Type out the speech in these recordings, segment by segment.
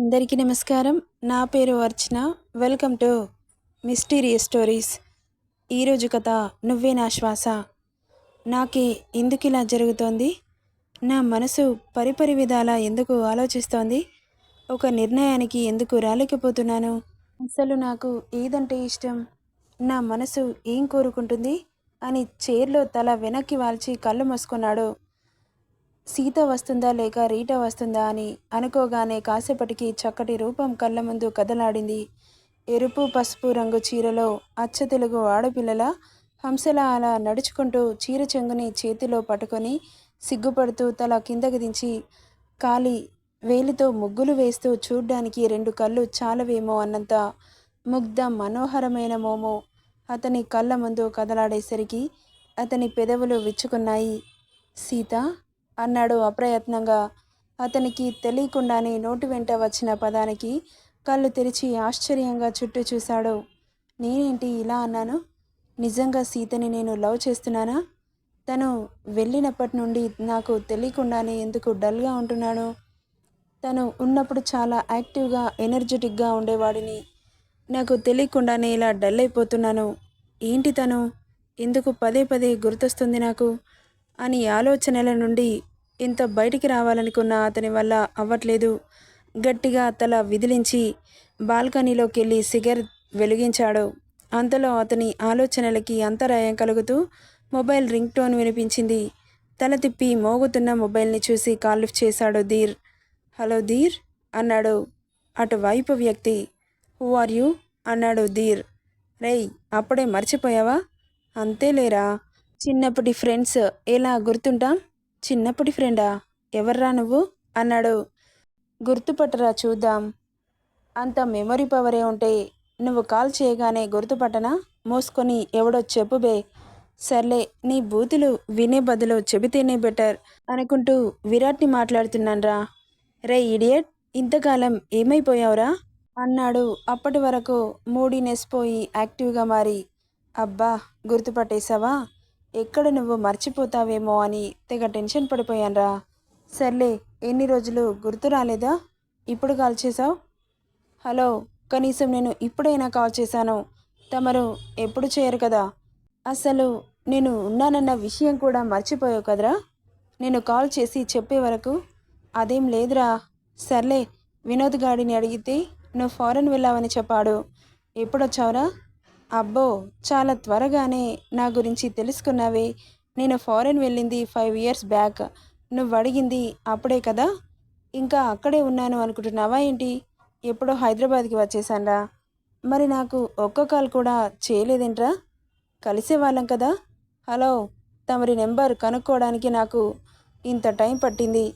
అందరికీ నమస్కారం. నా పేరు Archana. Welcome to mysterious stories. ఈరోజు కథ నువ్వే నా శ్వాస. నాకే ఎందుకిలా జరుగుతోంది? నా మనసు పరిపరి విధాలా ఎందుకు ఆలోచిస్తోంది? ఒక నిర్ణయానికి ఎందుకు రాలేకపోతున్నాను? అసలు నాకు ఏదంటే ఇష్టం? నా మనసు ఏం కోరుకుంటుంది? అని చైర్లో తల వెనక్కి వాల్చి కళ్ళు మూసుకున్నాడు. సీత వస్తుందా లేక రీటా వస్తుందా అని అనుకోగానే కాసేపటికి చక్కటి రూపం కళ్ళ ముందు కదలాడింది. ఎరుపు పసుపు రంగు చీరలో అచ్చ తెలుగు ఆడపిల్లల హంసలా అలా నడుచుకుంటూ చీర చెంగుని చేతిలో పట్టుకొని సిగ్గుపడుతూ తల కిందకి దించి కాలి వేలితో ముగ్గులు వేస్తూ చూడ్డానికి రెండు కళ్ళు చాలవేమో అన్నంత ముగ్ధ మనోహరమైన మోము అతని కళ్ళ ముందు కదలాడేసరికి అతని పెదవులు విచ్చుకున్నాయి. సీత అన్నాడు అప్రయత్నంగా. అతనికి తెలియకుండానే నోటి వెంట వచ్చిన పదానికి కళ్ళు తెరిచి ఆశ్చర్యంగా చుట్టూ చూశాడు. నేనేంటి ఇలా అన్నాను? నిజంగా సీతని నేను లవ్ చేస్తున్నానా? తను వెళ్ళినప్పటి నుండి నాకు తెలియకుండానే ఎందుకు డల్గా ఉంటున్నాను? తను ఉన్నప్పుడు చాలా యాక్టివ్గా ఎనర్జెటిక్గా ఉండేవాడిని. నాకు తెలియకుండానే ఇలా డల్ అయిపోతున్నాను. ఏంటి తను? ఎందుకు పదే పదే గుర్తొస్తుంది నాకు అని ఆలోచనల నుండి ఇంత బయటికి రావాలనుకున్న అతని వల్ల అవ్వట్లేదు. గట్టిగా తల విదిలించి బాల్కనీలోకి వెళ్ళి సిగరెట్ వెలిగించాడు. అంతలో అతని ఆలోచనలకి అంతరాయం కలుగుతూ మొబైల్ రింగ్ టోన్ వినిపించింది. తల తిప్పి మోగుతున్న మొబైల్ని చూసి కాల్ లిఫ్ట్ చేశాడు ధీర్. హలో ధీర్ అన్నాడు అటువైపు వ్యక్తి. హూ ఆర్ యూ అన్నాడు ధీర్. రేయ్, అప్పుడే మర్చిపోయావా? అంతేలేరా, చిన్నప్పటి ఫ్రెండ్స్ ఎలా గుర్తుంటాం? చిన్నప్పటి ఫ్రెండా? ఎవర్రా నువ్వు అన్నాడు. గుర్తుపట్టరా చూద్దాం. అంత మెమొరీ పవరే ఉంటే నువ్వు కాల్ చేయగానే గుర్తుపట్టనా? మోసుకొని ఎవడో చెప్పుబే. సర్లే, నీ బూతులు వినే బదులు చెబితేనే బెటర్ అనుకుంటూ విరాట్ని మాట్లాడుతున్నాన్రా. రే ఇడియట్, ఇంతకాలం ఏమైపోయావురా అన్నాడు అప్పటి వరకు మూడీనెస్ పోయి యాక్టివ్గా మారి. అబ్బా, గుర్తుపట్టేశావా? ఎక్కడ నువ్వు మర్చిపోతావేమో అని తెగ టెన్షన్ పడిపోయాన్రా. సర్లే, ఎన్ని రోజులు గుర్తు రాలేదా? ఇప్పుడు కాల్ చేసావు? హలో, కనీసం నేను ఇప్పుడైనా కాల్ చేశాను. తమరు ఎప్పుడు చేయరు కదా. అసలు నేను ఉన్నానన్న విషయం కూడా మర్చిపోయావు కదరా. నేను కాల్ చేసి చెప్పే వరకు. అదేం లేదురా. సర్లే, వినోద్ గాడిని అడిగితే నువ్వు ఫారెన్ వెళ్ళావని చెప్పాడు. ఎప్పుడొచ్చావురా? అబ్బో, చాలా త్వరగానే నా గురించి తెలుసుకున్నావే. నేను ఫారెన్ వెళ్ళింది 5 years బ్యాక్. నువ్వు అడిగింది అప్పుడే కదా. ఇంకా అక్కడే ఉన్నాను అనుకుంటున్నావా ఏంటి? ఎప్పుడో హైదరాబాద్కి వచ్చేసాన్రా. మరి నాకు ఒక్క కాల్ కూడా చేయలేదేంట్రా? కలిసేవాళ్ళం కదా. హలో, తమరి నెంబర్ కనుక్కోవడానికి నాకు ఇంత టైం పట్టింది.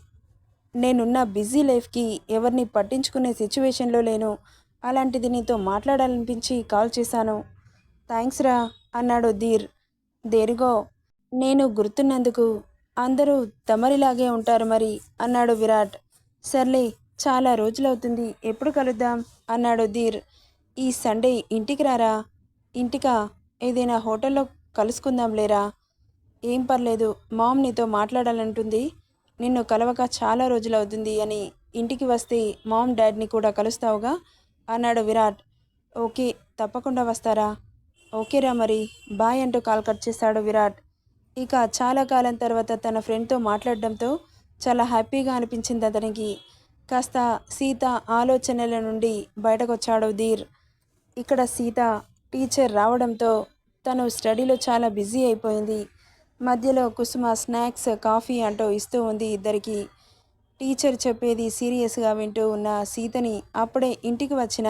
నేనున్న బిజీ లైఫ్కి ఎవరిని పట్టించుకునే సిచ్యువేషన్లో లేను. అలాంటిది నీతో మాట్లాడాలనిపించి కాల్ చేశాను. థ్యాంక్స్ రా అన్నాడు ధీర్. దేరిగో, నేను గుర్తున్నందుకు. అందరూ తమరిలాగే ఉంటారు మరి అన్నాడు విరాట్. సర్లే, చాలా రోజులవుతుంది, ఎప్పుడు కలుద్దాం అన్నాడు ధీర్. ఈ సండే ఇంటికి రారా. ఇంటికా? ఏదైనా హోటల్లో కలుసుకుందాం లేరా. ఏం పర్లేదు, మామ్ నీతో మాట్లాడాలంటుంది. నిన్ను కలవక చాలా రోజులవుతుంది అని ఇంటికి వస్తే మామ్ డాడ్ని కూడా కలుస్తావుగా అన్నాడు విరాట్. ఓకే, తప్పకుండా వస్తారా. ఓకేరా మరి, బాయ్ అంటూ కాల్ కట్ చేశాడు విరాట్. ఇక చాలా కాలం తర్వాత తన ఫ్రెండ్తో మాట్లాడడంతో చాలా హ్యాపీగా అనిపించింది అతనికి. కాస్త సీత ఆలోచనల నుండి బయటకొచ్చాడు ధీర్. ఇక్కడ సీత టీచర్ రావడంతో తను స్టడీలో చాలా బిజీ అయిపోయింది. మధ్యలో కుసుమ స్నాక్స్ కాఫీ అంటూ ఇస్తూ ఉంది ఇద్దరికి. టీచర్ చెప్పేది సీరియస్గా వింటూ ఉన్న సీతని అప్పుడే ఇంటికి వచ్చిన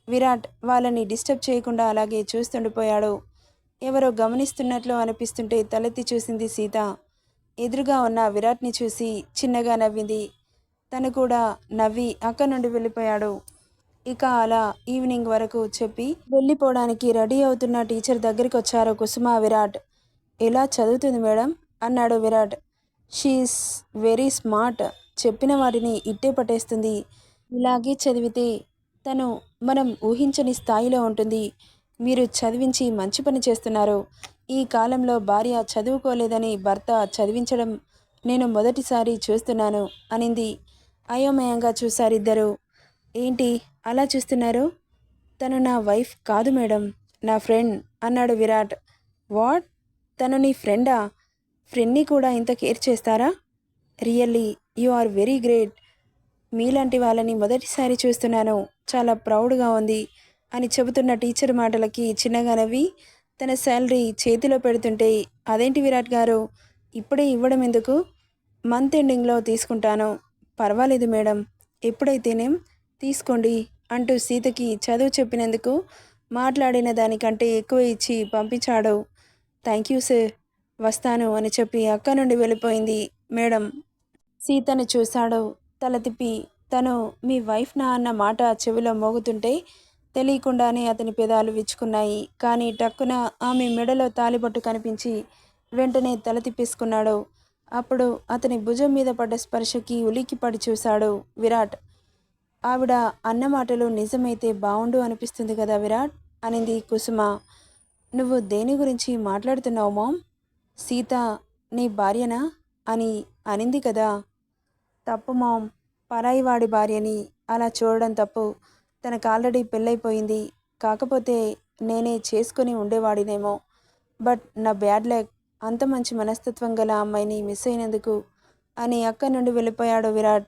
విరాట్ వాళ్ళని డిస్టర్బ్ చేయకుండా అలాగే చూస్తుండిపోయాడు. ఎవరో గమనిస్తున్నట్లు అనిపిస్తుంటే తలెత్తి చూసింది సీత. ఎదురుగా ఉన్న విరాట్ని చూసి చిన్నగా నవ్వింది. తను కూడా నవ్వి అక్కడి నుండి వెళ్ళిపోయాడు. ఇక అలా ఈవినింగ్ వరకు చెప్పి వెళ్ళిపోవడానికి రెడీ అవుతున్న టీచర్ దగ్గరికి వచ్చారు కుసుమ, విరాట్. ఎలా చదువుతుంది మేడం అన్నాడు విరాట్. She is very smart. చెప్పిన వాటిని ఇట్టే పట్టేస్తుంది. ఇలాగే చదివితే తను మనం ఊహించని స్థాయిలో ఉంటుంది. మీరు చదివించి మంచి పని చేస్తున్నారు. ఈ కాలంలో భార్య చదువుకోలేదని భర్త చదివించడం నేను మొదటిసారి చూస్తున్నాను అనింది. అయోమయంగా చూశారిద్దరూ. ఏంటి అలా చూస్తున్నారు? తను నా వైఫ్ కాదు మేడం, నా ఫ్రెండ్ అన్నాడు విరాట్. వాట్? తను నీ ఫ్రెండా? ఫ్రెండ్ని కూడా ఇంత కేర్ చేస్తారా? Really you are very great. మీలాంటి వాళ్ళని మొదటిసారి చూస్తున్నాను. చాలా ప్రౌడ్గా ఉంది అని చెబుతున్న టీచర్ మాటలకి చిన్నగా నవ్వి తన శాలరీ చేతిలో పెడుతుంటే, అదేంటి విరాట్ గారు, ఇప్పుడే ఇవ్వడం ఎందుకు? మంత్ ఎండింగ్లో తీసుకుంటాను. పర్వాలేదు మేడం, ఎప్పుడైతేనేం తీసుకోండి అంటూ సీతకి చదువు చెప్పినందుకు మాట్లాడిన దానికంటే ఎక్కువ ఇచ్చి పంపించాడు. థ్యాంక్ యూ సార్, వస్తాను అని చెప్పి అక్క నుండి వెళ్ళిపోయింది. మేడం సీతను చూశాడు. తల తిప్పి తను మీ వైఫ్ నా అన్న మాట చెవిలో మోగుతుంటే తెలియకుండానే అతని పెదాలు విచ్చుకున్నాయి. కానీ టక్కున ఆమె మెడలో తాలిబొట్టు కనిపించి వెంటనే తల తిప్పేసుకున్నాడు. అప్పుడు అతని భుజం మీద పడ్డ స్పర్శకి ఉలిక్కిపడి చూశాడు విరాట్. ఆవిడ అన్న మాటలు నిజమైతే బావుండు అనిపిస్తుంది కదా విరాట్, అనింది కుసుమ. నువ్వు దేని గురించి మాట్లాడుతున్నావు మామ్? సీత నీ భార్యనా అని అనింది కదా. తప్పు మామ్, పరాయి వాడి భార్యని అలా చూడడం తప్పు. తనకు ఆల్రెడీ పెళ్ళైపోయింది. కాకపోతే నేనే చేసుకుని ఉండేవాడినేమో. బట్ నా బ్యాడ్ లక్, అంత మంచి మనస్తత్వం గల అమ్మాయిని మిస్ అయినందుకు అని అక్క నుండి వెళ్ళిపోయాడు విరాట్.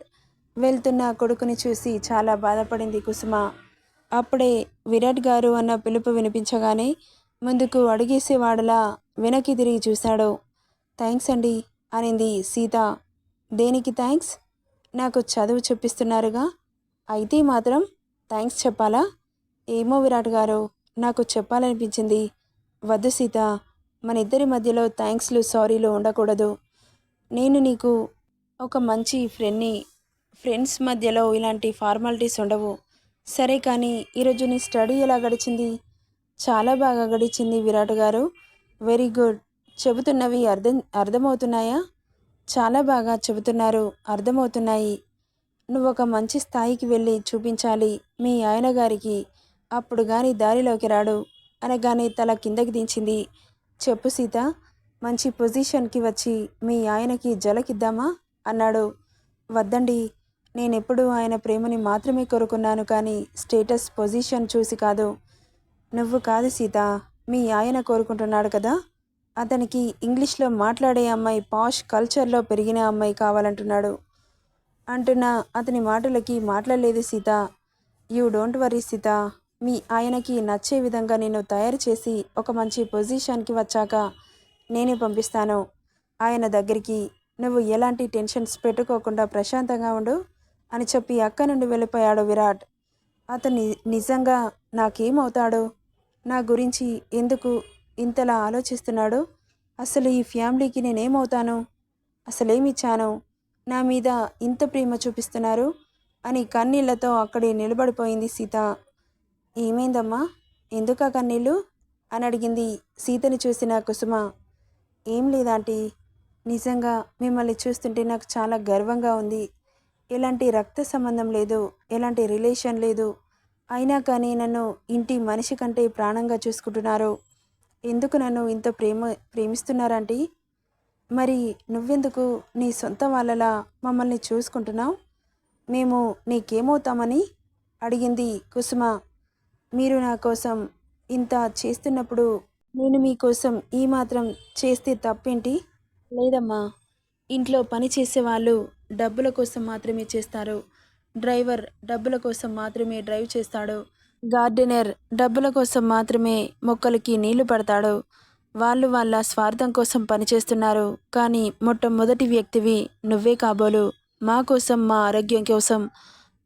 వెళ్తున్న కొడుకుని చూసి చాలా బాధపడింది కుసుమ. అప్పుడే విరాట్ గారు అన్న పిలుపు వినిపించగానే ముందుకు అడుగేసేవాడలా వెనక్కి తిరిగి చూశాడు. థ్యాంక్స్ అండి అనింది సీత. దేనికి థ్యాంక్స్? నాకు చదువు చెప్పిస్తున్నారుగా, అయితే మాత్రం థ్యాంక్స్ చెప్పాలా? ఏమో విరాట్ గారు, నాకు చెప్పాలనిపించింది. వద్దు సీత, మన ఇద్దరి మధ్యలో థ్యాంక్స్లు సారీలు ఉండకూడదు. నేను నీకు ఒక మంచి ఫ్రెండ్ని. ఫ్రెండ్స్ మధ్యలో ఇలాంటి ఫార్మాలిటీస్ ఉండవు. సరే కానీ ఈరోజు నీ స్టడీ ఎలా గడిచింది? చాలా బాగా గడిచింది విరాట్ గారు. Very good. చెబుతున్నవి అర్థమవుతున్నాయా? చాలా బాగా చెబుతున్నారు, అర్థమవుతున్నాయి. నువ్వు ఒక మంచి స్థాయికి వెళ్ళి చూపించాలి మీ ఆయన గారికి, అప్పుడు కానీ దారిలోకి రాడు అనగానే తల కిందకి దించింది. చెప్పు సీత, మంచి పొజిషన్కి వచ్చి మీ ఆయనకి జలకిద్దామా అన్నాడు. వద్దండి, నేనెప్పుడూ ఆయన ప్రేమని మాత్రమే కోరుకున్నాను, కానీ స్టేటస్ పొజిషన్ చూసి కాదు. నువ్వు కాదు సీత, మీ ఆయన కోరుకుంటున్నాడు కదా. అతనికి ఇంగ్లీష్లో మాట్లాడే అమ్మాయి, పాష్ కల్చర్లో పెరిగిన అమ్మాయి కావాలంటున్నాడు. అంటున్నా అతని మాటలకి మాట్లాడలేదు Sita. You don't worry Sita, మీ ఆయనకి నచ్చే విధంగా నేను తయారు చేసి ఒక మంచి పొజిషన్కి వచ్చాక నేనే పంపిస్తాను ఆయన దగ్గరికి. నువ్వు ఎలాంటి టెన్షన్స్ పెట్టుకోకుండా ప్రశాంతంగా ఉండు అని చెప్పి అక్క నుండి వెళ్ళిపోయాడు విరాట్. అతను నిజంగా నాకేమవుతాడు, నా గురించి ఎందుకు ఇంతలా ఆలోచిస్తున్నాడు, అసలు ఈ ఫ్యామిలీకి నేనేమవుతాను, అసలేమిచ్చాను, నా మీద ఇంత ప్రేమ చూపిస్తున్నారు అని కన్నీళ్లతో అక్కడే నిలబడిపోయింది సీత. ఏమైందమ్మా, ఎందుకా కన్నీళ్ళు అని అడిగింది సీతని చూసిన కుసుమ. ఏం లేదాంటీ, నిజంగా మిమ్మల్ని చూస్తుంటే నాకు చాలా గర్వంగా ఉంది. ఎలాంటి రక్త సంబంధం లేదు, ఎలాంటి రిలేషన్ లేదు, అయినా కానీ నన్ను ఇంటి మనిషి కంటే ప్రాణంగా చూసుకుంటున్నారు. ఎందుకు నన్ను ఇంత ప్రేమిస్తున్నారంటీ? మరి నువ్వెందుకు నీ సొంత వాళ్ళలా మమ్మల్ని చూసుకుంటున్నావు? మేము నీకేమవుతామని అడిగింది కుసుమ. మీరు నా కోసం ఇంత చేస్తున్నప్పుడు నేను మీకోసం ఈ మాత్రం చేస్తే తప్పేంటి? లేదమ్మా, ఇంట్లో పని చేసేవాళ్ళు డబ్బుల కోసం మాత్రమే చేస్తారు. డ్రైవర్ డబ్బుల కోసం మాత్రమే డ్రైవ్ చేస్తాడు. గార్డెనర్ డబ్బుల కోసం మాత్రమే మొక్కలకి నీళ్లు పడతాడు. వాళ్ళు వాళ్ళ స్వార్థం కోసం పనిచేస్తున్నారు. కానీ మొట్టమొదటి వ్యక్తివి నువ్వే కాబోలు. మా కోసం, మా ఆరోగ్యం కోసం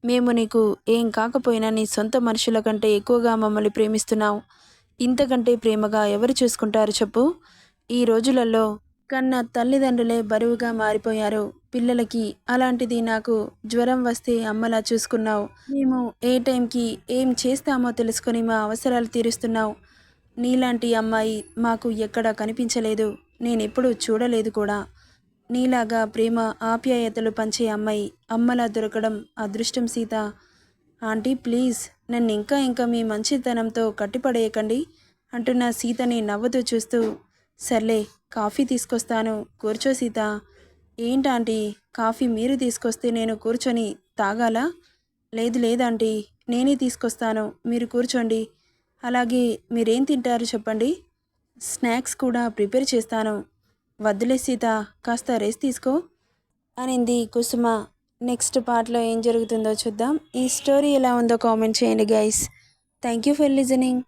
మేము నీకు ఏం కాకపోయినా నీ సొంత మనుషుల కంటే ఎక్కువగా మమ్మల్ని ప్రేమిస్తున్నావు. ఇంతకంటే ప్రేమగా ఎవరు చూసుకుంటారు చెప్పు? ఈ రోజులలో కన్న తల్లిదండ్రులే బరువుగా మారిపోయారు పిల్లలకి. అలాంటిది నాకు జ్వరం వస్తే అమ్మలా చూసుకున్నావు. మేము ఏ టైంకి ఏం చేస్తామో తెలుసుకొని మా అవసరాలు తీరుస్తున్నావు. నీలాంటి అమ్మాయి మాకు ఎక్కడా కనిపించలేదు, నేనెప్పుడూ చూడలేదు కూడా. నీలాగా ప్రేమ ఆప్యాయతలు పంచే అమ్మాయి అమ్మలా దొరకడం అదృష్టం సీత. ఆంటీ ప్లీజ్, నన్ను ఇంకా ఇంకా మీ మంచితనంతో కట్టిపడేయకండి అంటున్న సీతని నవ్వుతూ చూస్తూ, సర్లే కాఫీ తీసుకొస్తాను, కూర్చో సీత. ఏంటాంటీ, కాఫీ మీరు తీసుకొస్తే నేను కూర్చొని తాగాలా? లేదు లేదు ఆంటీ, నేనే తీసుకొస్తాను, మీరు కూర్చోండి. అలాగే మీరేం తింటారు చెప్పండి, స్నాక్స్ కూడా ప్రిపేర్ చేస్తాను. వద్దులే సీత, కాస్త రెస్ట్ తీసుకో అనింది కుసుమ. నెక్స్ట్ పార్ట్లో ఏం జరుగుతుందో చూద్దాం. ఈ స్టోరీ ఎలా ఉందో కామెంట్ చేయండి guys. Thank you for listening.